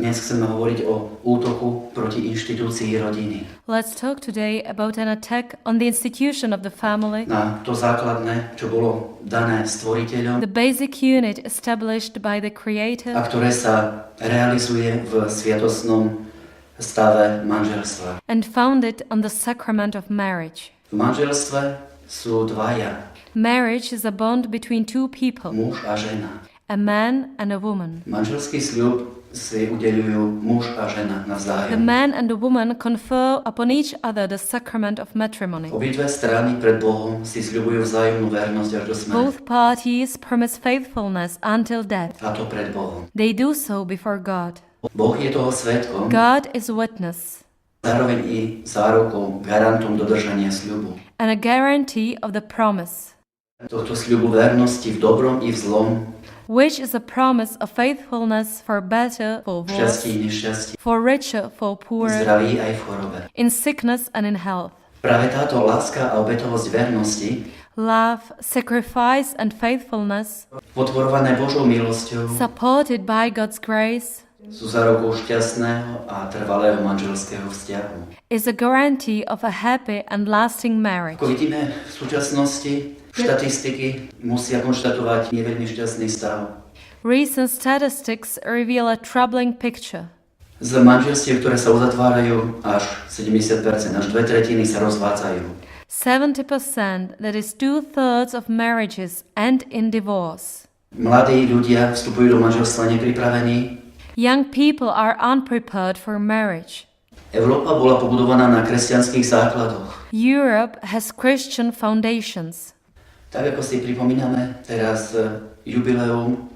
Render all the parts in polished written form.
Dnes chceme hovoriť o útoku proti inštitúcii rodiny. Let's talk today about an attack on the institution of the family, Na to základné, čo bolo dané stvoriteľom the basic unit established by the a Creator ktoré sa realizuje v sviatostnom stave manželstva. and founded on the sacrament of marriage. V manželstve sú dvaja, Marriage is a bond between two people, muž a žena. a man and a woman. Manželský sľub si udeľujú muž a žena The navzájom. man and the woman confer upon each other the sacrament of matrimony. Obidve strany pred Bohom si sľubujú vzájomnú vernosť až do smrti. Both parties promise faithfulness until death. A to pred Bohom. They do so before God. Boh je toho svedkom, God is a witness zároveň i zárukou, garantom dodržania sľubu. and a guarantee of the promise, Tohto sľubu vernosti v dobrom i v zlom, which is a promise of faithfulness for better, for v šťastí worse, i nešťastí, for richer, for v poorer, zdraví aj v chorobe. in sickness and in health. Práve táto láska a obetovosť vernosti, Love, sacrifice and faithfulness, podporované Božou milosťou, supported by God's grace, sú zárukou šťastného a trvalého manželského vzťahu. is a guarantee of a happy and lasting marriage. Ako vidíme, v súčasnosti štatistiky musia konštatovať neveľmi šťastný stav. Recent statistics reveal a troubling picture. Z manželstiev, ktoré sa uzatvárajú, až 70%, až 2/3 sa rozvádzajú. 70%, that is 2/3 of marriages, end in divorce. Mladí ľudia vstupujú do manželstva nepripravení. Young people are unprepared for marriage. Európa bola pobudovaná na kresťanských základoch. Europe has Christian foundations. Tak ako si pripomíname teraz jubileum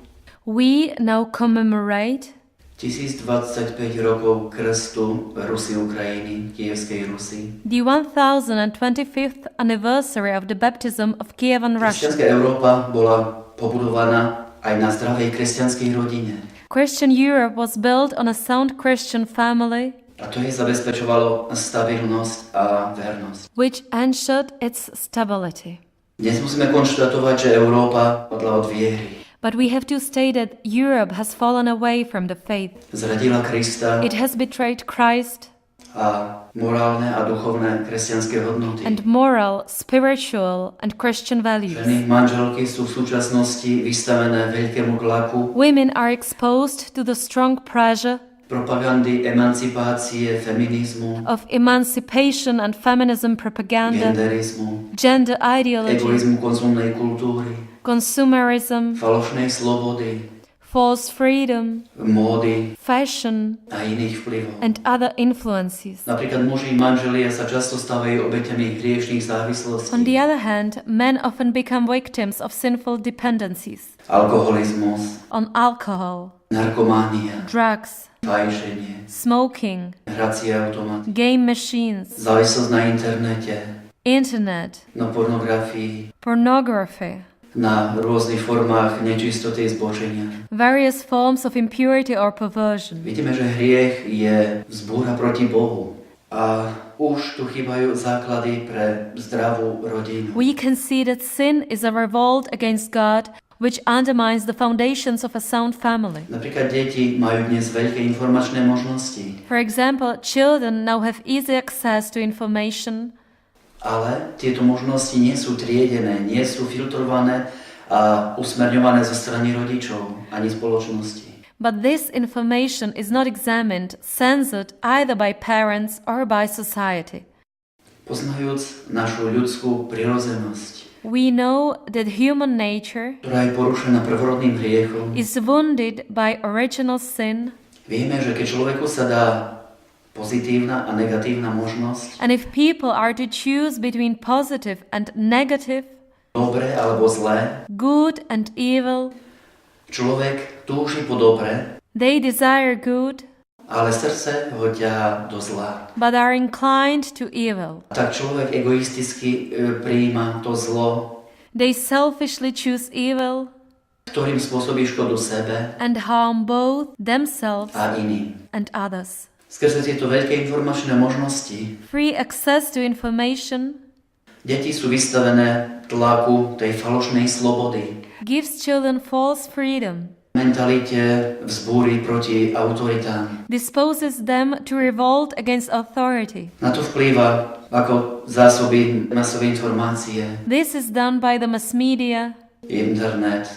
We now commemorate 1025 rokov krstu Rusy Ukrajiny, Kievskej Rusy. the 1025th anniversary of the baptism of Kievan Rus. Kresťanská Európa bola pobudovaná aj na zdravej kresťanskej rodine. Christian Europe was built on a sound Christian family, A to jej zabezpečovalo stabilnosť a vernosť. which ensured its stability. Dnes musíme konštatovať, že Európa padla od viery. But we have to state that Europe has fallen away from the faith. Zradila Krista It has betrayed Christ a morálne a duchovné kresťanské hodnoty. and moral, spiritual, and Christian values. Ženy, manželky sú v súčasnosti vystavené veľkému tlaku Women are exposed to the strong pressure propagandy, emancipácie, feminizmu, of emancipation and feminism propaganda, genderizmu, gender ideology, egoizmu konzumnej kultúry, consumerism, falošnej slobody, false freedom, módy fashion, a iných vplyvov. and other influences. Napríklad muži manželia sa často stávajú obeťami hriešných závislostí. On the other hand, men often become victims of sinful dependencies Alkoholizmus, on alcohol, narkománia, drugs, fajšenie, smoking, hracie automaty, game machines, závislosť na internete, internet, na pornografii, pornography, na rôznych formách nečistoty zboženia. various forms of impurity or perversion. Vidíme, že hriech je vzbúra proti Bohu a už tu chýbajú základy pre zdravú rodinu. We can see that sin is a revolt against God, which undermines the foundations of a sound family. Napríklad deti majú dnes veľké informačné možnosti, For example, children now have easy access to information, ale tieto možnosti nie sú triedené, nie sú filtrované a usmerňované zo strany rodičov ani spoločnosti. but this information is not examined, censored either by parents or by society. Poznajúc našu ľudskú prirodzenosť, We know that human nature ktorá je porušená prvorodným hriechom, is wounded by original sin, vieme, že keď človeku sa dá pozitívna a negatívna možnosť, and if people are to choose between positive and negative, dobré alebo zlé, good and evil, človek túži po dobre, they desire good, ale srdce ho ťahá do zla. but are inclined to evil. A tak človek egoisticky prijíma to zlo, They selfishly choose evil ktorým spôsobí škodu sebe and harm both themselves a iným. and others. Skrze tieto veľké informačné možnosti Free access to information deti sú vystavené tlaku tej falošnej slobody. gives children false freedom. mentalite vzbúry proti autoritám. disposes them to revolt against authority. Na to vplýva ako zásoby masovej informácie, This is done by the mass media, internet,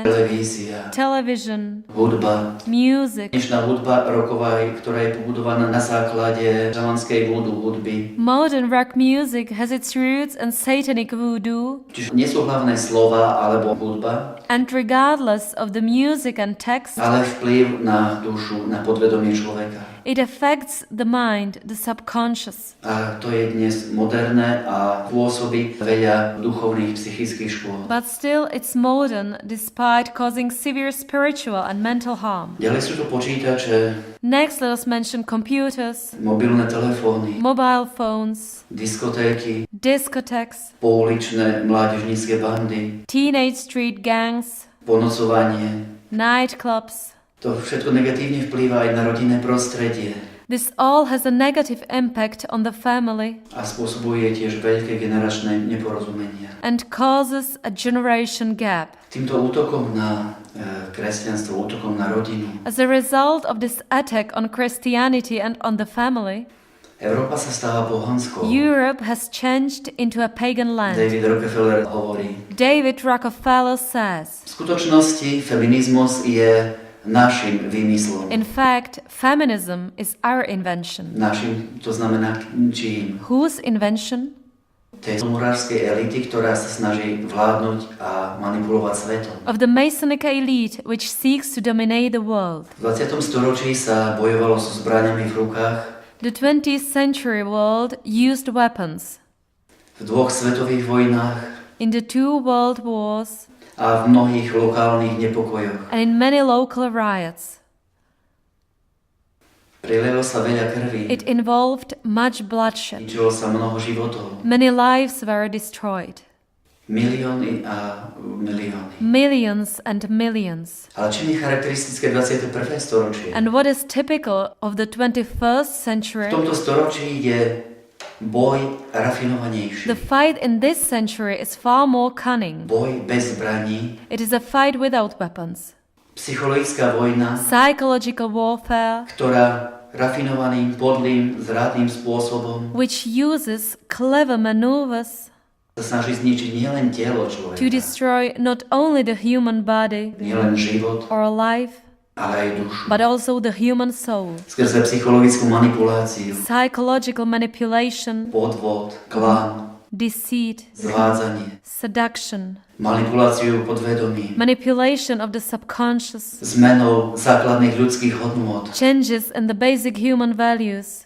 televízia, television, hudba. music. Dnešná hudba rocková, ktorá je pobudovaná na základe šamanskej hudby. Modern rock music has its roots in satanic voodoo, Čiže nie sú hlavné slova alebo hudba, and regardless of the music and text, ale vplyv na dušu, na podvedomie človeka. it affects the mind, the subconscious. A to je dnes moderné a pôsobí veľa duchovných psychických škôl. But still, it's modern despite causing severe spiritual and mental harm. Ďalej sú to počítače, Next, let us mention computers, mobilné telefóny, mobile phones, diskotéky, discotheques, pouličné mládežnícke bandy, teenage street gangs, ponocovanie. nightclubs. To všetko negatívne vplýva aj na rodinné prostredie This all has a negative impact on the family a spôsobuje tiež veľké generačné neporozumenia. and causes a generation gap. Týmto útokom na kresťanstvo, útokom na rodinu, As a result of this attack on Christianity and on the family, Európa sa stáva pohanskou. Europe has changed into a pagan land. David Rockefeller hovorí, David Rockefeller says, v skutočnosti feminizmus je našim výmyslom. in fact, feminism is our invention. Našim, to znamená čím? Whose invention? Tej murárskej elity, ktorá sa snaží vládnuť a manipulovať svetom. Of the Masonic elite which seeks to dominate the world. V 20. storočí sa bojovalo so zbraňami v rukách. The 20th century world used weapons. V dvoch svetových vojnách In the two world wars a v mnohých lokálnych nepokojoch. and in many local riots. Prelielo sa veľa krvi. It involved much bloodshed. Ničilo sa mnoho životov. Many lives were destroyed. Milióny a milióny. Millions and millions. Ale čím je charakteristické 21. storočie? And what is typical of the 21st V century? tomto storočí je boj rafinovanejší. The fight in this century is far more cunning. Boj bez zbraní, It is a fight without weapons. psychologická vojna, Psychological warfare, ktorá rafinovaným, podlým, zradným spôsobom which uses clever maneuvers sa snaží zničiť nielen telo to človeka, destroy not only the human body nielen život, or life, ale aj dušu. but also the human soul. Skrze psychologickú manipuláciu, Psychological manipulation, podvod, klam, deceit, zvádzanie, seduction, manipuláciu podvedomí, manipulation of the subconscious, zmenou základných ľudských hodnôt, changes in the basic human values,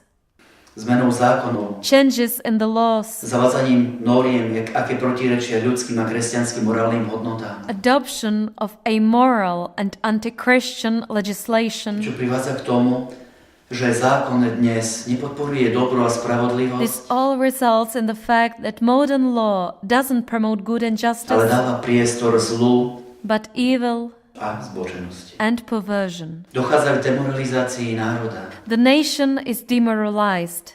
zmenou zákonov, changes in the laws, zavádzaním noriem, aké protirečia ľudským a kresťanským morálnym hodnotám, adoption of amoral and anti-Christian legislation. čo privádza k tomu, že zákon dnes nepodporuje dobro a spravodlivosť, This all results in the fact that modern law doesn't promote good and ale justice, dáva priestor zlu but evil a zboženosti. and perversion. Dochádza k demoralizácii národa. The nation is demoralized.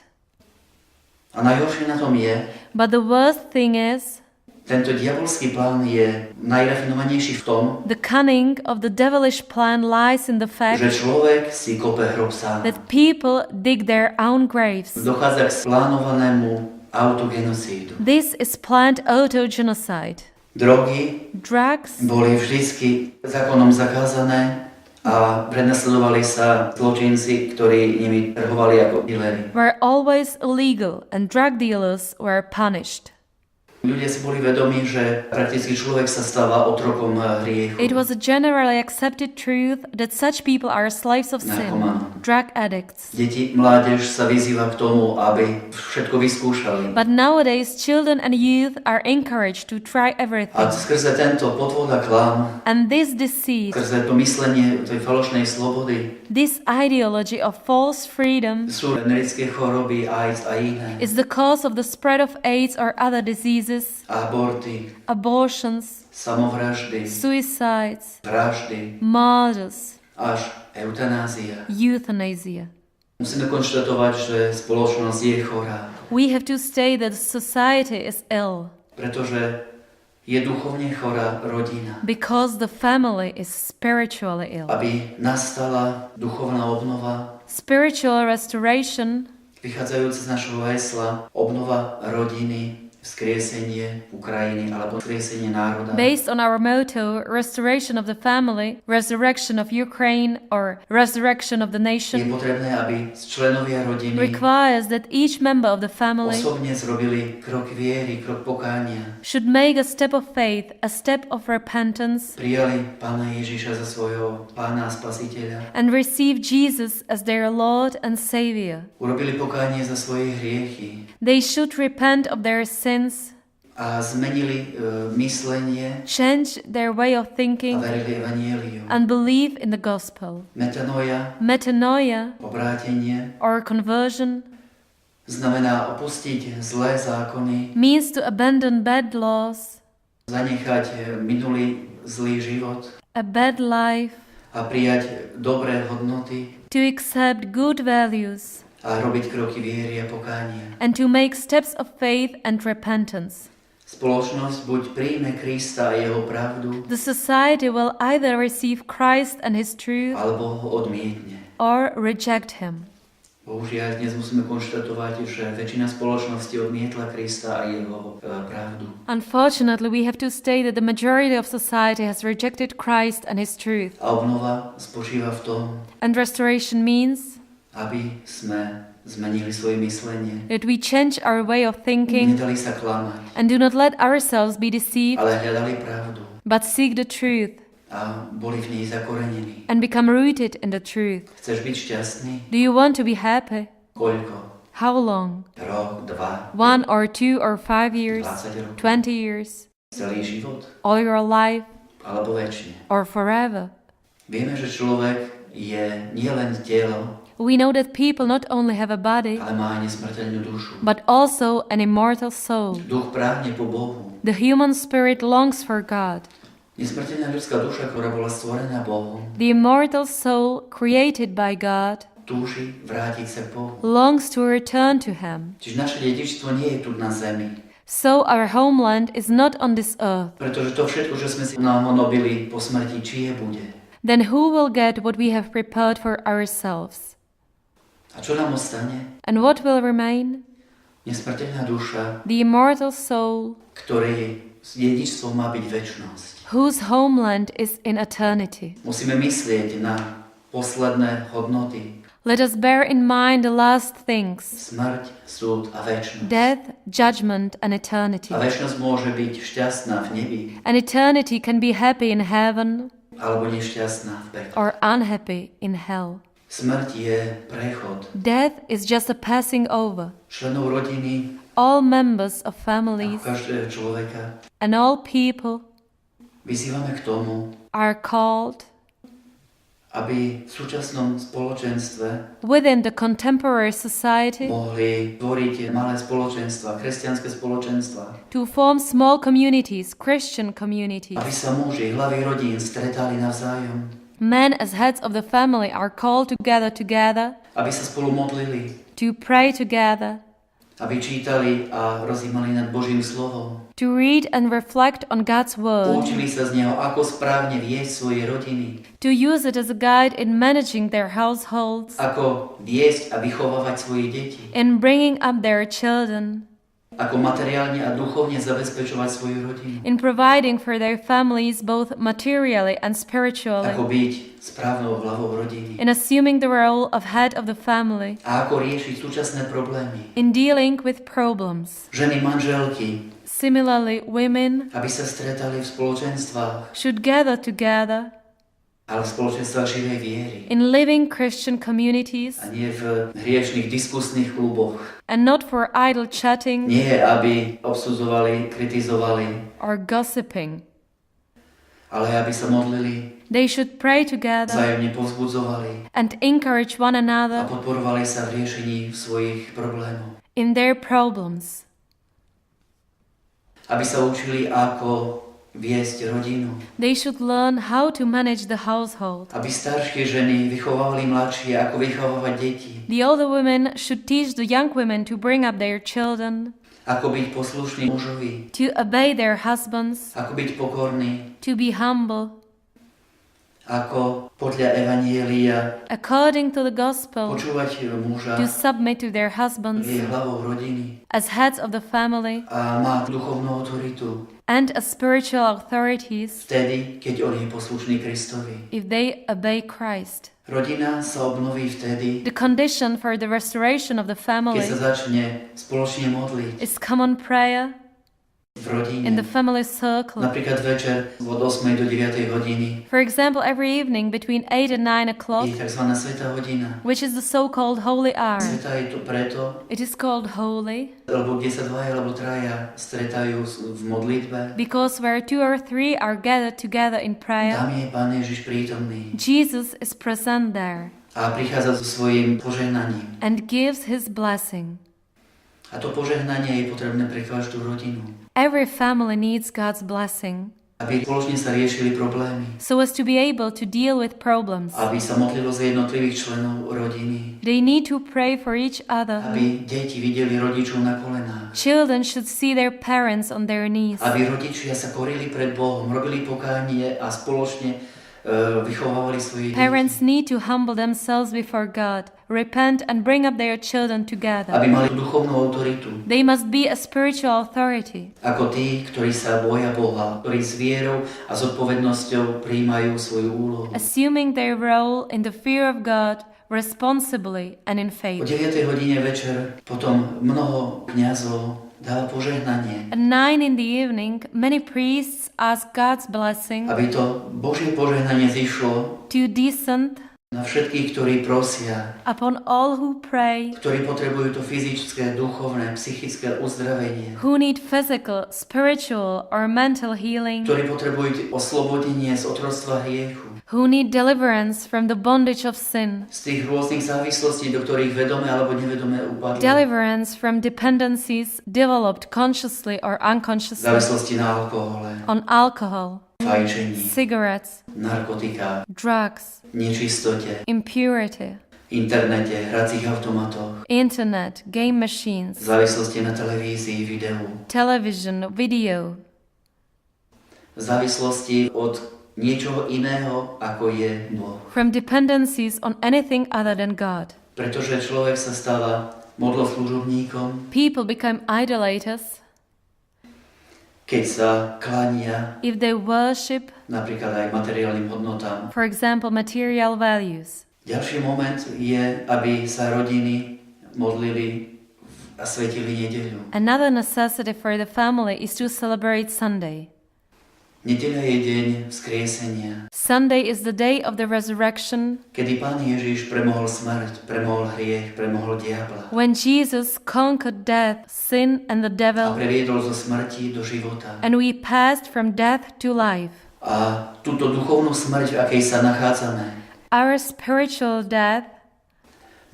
A najhoršie na tom je, But the worst thing is, tento diabolský plán je najrafinovanejší v tom, the cunning of the devilish plan lies in the že fact človek si kope hrob sám. that people dig their own graves. Dochádza k plánovanému autogenocídu. This is planned autogenocide. Drogy Drugs boli vždycky zákonom zakázané a prenasledovali sa zločinci, ktorí nimi trhovali ako dealeri. were always illegal and drug dealers were punished. Ľudia si boli vedomí, že prakticky človek sa stáva otrokom hriechu. It was a generally accepted truth that such people are slaves of sin, drug addicts. Deti, mládež sa vyzýva k tomu, aby všetko vyskúšali. But nowadays, children and youth are encouraged to try A everything. skrze tento podvod a klam, And this deceit, skrze to myslenie tej falošnej slobody, this ideology of false freedom, sú generické choroby, AIDS a iné, is the cause of the spread of AIDS or other diseases, aborty, abortions, samovraždy, suicides, vraždy, murders, až eutanázia. euthanasia. Musíme konštatovať, že spoločnosť je chorá, We have to state that society is ill pretože je duchovne chorá rodina. because the family is spiritually ill. Aby nastala duchovná obnova, Spiritual restoration, vychádzajúce z našho hesla obnova rodiny, vzkriesenie Ukrajiny alebo vzkriesenie národa. based on our motto, restoration of the family, resurrection of Ukraine, or resurrection of the Je nation, potrebné, aby členovia rodiny requires that each member of the family osobne zrobili krok viery, krok pokánia. should make a step of faith, a step of repentance, Prijali Pána Ježiša za svojho Pána a Spasiteľa. and receive Jesus as their Lord and Savior. Urobili pokánie za svoje hriechy They should repent of their sins, a zmenili myslenie change their way of a thinking, verili evanjeliu. and believe in the gospel. Metanoia, Metanoia, obrátenie, or conversion, znamená opustiť zlé zákony, means to abandon bad laws, zanechať minulý zlý život a bad life, a prijať dobré hodnoty to accept good values, a robiť kroky viery a pokánia. and to make steps of faith and repentance. Spoločnosť buď príjme Krista a jeho pravdu, The society will either receive Christ and His truth alebo ho odmietne. or reject Him. Bohužiaľ, dnes musíme konštatovať, že väčšina spoločnosti odmietla Krista a jeho pravdu. Unfortunately, we have to state that the majority of society has rejected Christ and His truth. A obnova spočíva v tom, And restoration means aby sme zmenili svoje myslenie. that we change our way of thinking Nedali sa klamať, and do not let ourselves be deceived, ale hľadali pravdu but seek the truth a boli v nej zakorenení. and become rooted in the truth. Chceš byť šťastný? Do you want to be happy? Koľko? How long? Rok, 2, 1 or 2 or 5 years? 20 rokov? 20 years? Celý život? All your life? Alebo väčšine? Or forever? Vieme, že človek je nielen telo, We know that people not only have a body, ale má aj nesmrteľnú dušu. but also an immortal soul. Duch práhne po Bohu. The human spirit longs for God. Nesmrteľná ľudská duša, ktorá bola stvorená Bohom, The immortal soul created by God túži vrátiť sa k Bohu. longs to return to Him. Čiže naše dedičstvo nie je tu na zemi. So our homeland is not on this earth. Pretože to všetko, čo sme si namonobili po smrti, čie bude? Then who will get what we have prepared for ourselves? A čo nám ostane? And what will remain? Nesmrteľná duša, The immortal soul, ktorej dedičstvom má byť večnosť. whose homeland is in eternity. Musíme myslieť na posledné hodnoty. Let us bear in mind the last things: Smrť, súd a večnosť. death, judgment, and eternity. A večnosť môže byť šťastná v nebi, And eternity can be happy in heaven alebo nešťastná v pekle. or unhappy in hell. Smrť je prechod. Death is just a passing over. Členov rodiny All members of a families každého človeka and all people vyzývame k tomu, are called aby v súčasnom spoločenstve within the contemporary society mohli tvoriť malé spoločenstva, kresťanské spoločenstva. to form small communities, Christian communities. Aby sa muži, hlavy rodín stretali navzájom. Men as heads of the family are called together Aby sa spolu modlili. to pray together, Aby čítali a rozímali nad Božím slovom. to read and reflect on God's word, Učili sa z neho, ako správne viesť svoje rodiny. to use it as a guide in managing their households, Ako viesť a vychovávať svoje deti. in bringing up their children, Ako materiálne a duchovne zabezpečovať svoju rodinu. in providing for their families both materially and spiritually, Ako byť správnou hlavou rodiny. in assuming the role of head of the family, A ako riešiť súčasné problémy. in dealing with problems. Ženy manželky, Similarly, women aby sa stretali v spoločenstvách, should gather together ale v spoločenstvách živej viery. in living Christian communities A nie v hriešných diskusných kluboch. and not for idle chatting Nie, aby obsudzovali, kritizovali, or gossiping. ale aby sa modlili, They should pray together vzájomne povzbudzovali and encourage one a another podporovali sa v riešení svojich problémov. in their problems. Aby sa učili, ako viesť rodinu. They should learn how to manage the household. Aby staršie ženy vychovávali mladšie, ako vychovávať deti. The older women should teach the young women to bring up their children, Ako byť poslušný mužovi. to obey their husbands, Ako byť pokorný. to be humble. Ako podľa evanjelia According to the gospel, počúvať muža, to submit to their husbands je hlavou rodiny as heads of the family a má duchovnú autoritu and as spiritual authorities vtedy, keď on je poslušný Kristovi. if they obey Christ. Rodina sa obnoví vtedy, The condition for the restoration of the keď family sa začne spoločne modliť is common prayer v rodine. in the family circle. Napríklad večer od 8. do 9. hodiny For example, every evening between 8 and 9 o'clock, je tzv. Svätá hodina. which is the so-called holy hour. Svätá je to preto, It is called holy lebo kde sa dvaja alebo traja stretajú v modlitbe, because where 2 or 3 are gathered together in prayer, tam je Pán Ježiš prítomný Jesus is present there a prichádza so svojím požehnaním. and gives his blessing. A to požehnanie je potrebné pre každú rodinu, Every family needs God's blessing aby spoločne sa riešili problémy, so as to be able to deal with problems. aby sa modlilo za jednotlivých členov rodiny, They need to pray for each other. aby deti videli rodičov na kolenách, Children should see their parents on their knees. aby rodičia sa korili pred Bohom, robili pokánie a spoločne vychovávali svoje deti. Parents need to humble themselves before God, repent and bring up their children together. Aby mali duchovnú autoritu, They must be a spiritual authority, ako tí, ktorí sa boja Boha, ktorí s vierou a zodpovednosťou prijímajú svoju úlohu. assuming their role in the fear of God responsibly and in O faith. 9. hodine večer potom mnoho kňazov dáva požehnanie, At 9 in the evening, many priests ask God's blessing aby to Božie požehnanie zišlo to descend na všetkých, ktorí prosia, upon all who pray, ktorí potrebujú to fyzické, duchovné, psychické uzdravenie, who need physical, spiritual, or mental healing, ktorí potrebujú oslobodenie z otroctva hriechu, who need deliverance from the bondage of sin, z tých rôznych závislostí, do ktorých vedome alebo nevedome upadli, deliverance from dependencies developed consciously or unconsciously závislosti na alkohole, on alcohol, fajčení, cigarettes, narkotikách, drugs, nečistote, impurity, internete, hracích automatoch, internet, game machines, závislosti na televízii, videu, television, video, závislosti od niečoho iného, ako je Boh. from dependencies on anything other than God. Pretože človek sa stáva modloslužobníkom, People become idolaters keď sa klania if they worship, napríklad aj materiálnym hodnotám. for example, material values. Ďalší moment je, aby sa rodiny modlili a svetili nedeľu. Another necessity for the family is to celebrate Sunday. Nedeľa je deň vzkriesenia, Sunday is the day of the resurrection kedy Pán Ježiš premohol smrť, premohol hriech, premohol diabla when Jesus conquered death, sin, and the a devil, previedol zo smrti do života. and we passed from death to life. A túto duchovnú smrť, v akej sa nachádzame, Our spiritual death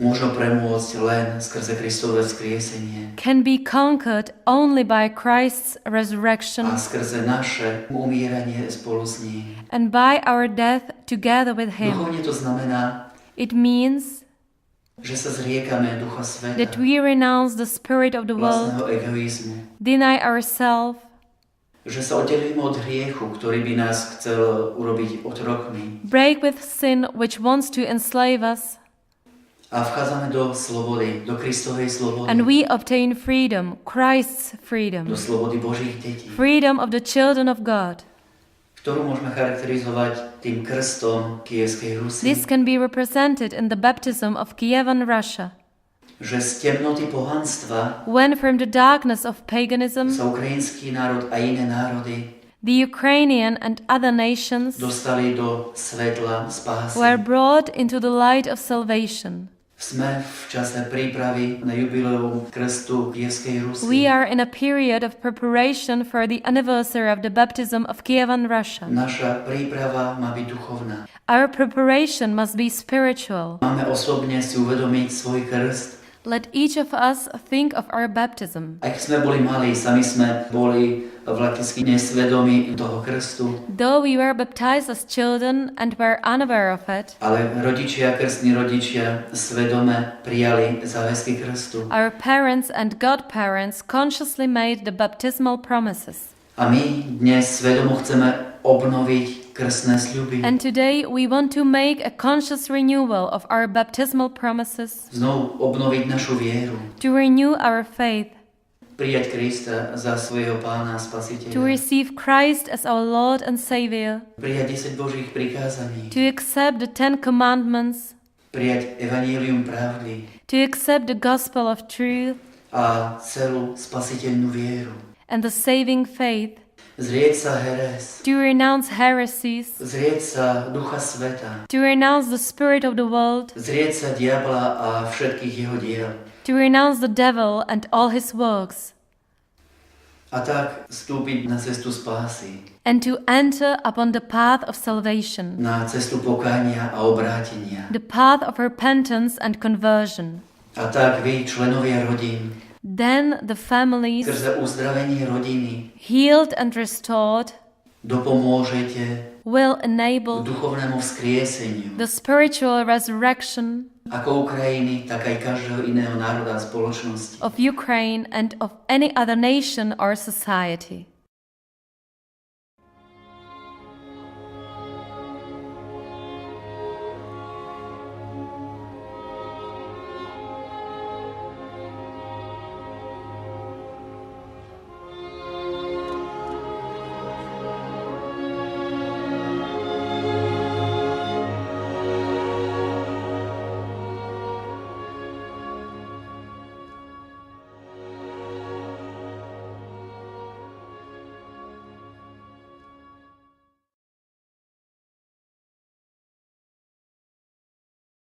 môžu premôcť len skrze Kristové vzkriesenie can be conquered only by Christ's a resurrection skrze naše umíranie spolu s ním. and by our death together with Him. Duchovne to znamená, It means že sa zriekame ducha sveta, that we renounce the spirit of the world, vlastného egoizmu, deny ourselves, že sa oddelíme od hriechu, ktorý by nás chcel urobiť otrokmi break with sin which wants to enslave us, a vchádzame do slobody, do Kristovej slobody, and we obtain freedom, Christ's do freedom, slobody Božích detí, freedom of the children of God. ktorú môžeme charakterizovať tým krstom Kievskej Rusy, This can be represented in the baptism of Kievan Russia, že z temnoty pohanstva when from the darkness of paganism, sa ukrajinský národ a iné národy the Ukrainian and other nations dostali do svetla spásy. were brought into the light of salvation. Sme v čase prípravy na jubileum krstu Kievskej Rusy. We are in a period of preparation for the anniversary of the baptism of Kievan Russia. Naša príprava má byť duchovná. Our preparation must be spiritual. Máme osobne si uvedomiť svoj krst Let each of us think of our baptism. Aj keď sme boli malí, sami sme boli prakticky nesvedomí toho krstu, Though we were baptized as children and were unaware of it, ale rodičia, krstní rodičia svedome prijali záväzky krstu. our parents and godparents consciously made the baptismal promises. A my dnes svedomo chceme obnoviť krstné sľuby. And today we want to make a conscious renewal of our baptismal promises, Znovu obnoviť našu vieru. to renew our faith, Prijať Krista za svojho pána a to spasiteľa. receive Christ as our Lord and Savior, Prijať 10 Božích prikázaní. to accept the 10 commandments, Prijať evanílium pravdy to accept the gospel of truth a celú spasiteľnú vieru. and the saving faith, Zrieť sa heres. to renounce heresies, Zrieť sa ducha sveta. to renounce the spirit of the world, Zrieť sa diabla a všetkých jeho diel. to renounce the devil and all his works, A tak vstúpiť na cestu spásy. and to enter upon the path of salvation, Na cestu pokánia a obrátenia. the path of repentance and conversion. A tak vy, členovia rodín, Then the families, skrze uzdravenie rodiny, healed and restored, dopomôžete will enable duchovnému vzkrieseniu. the spiritual resurrection Ako Ukrajiny, tak aj každého iného národa a spoločnosti. of Ukraine and of any other nation or society.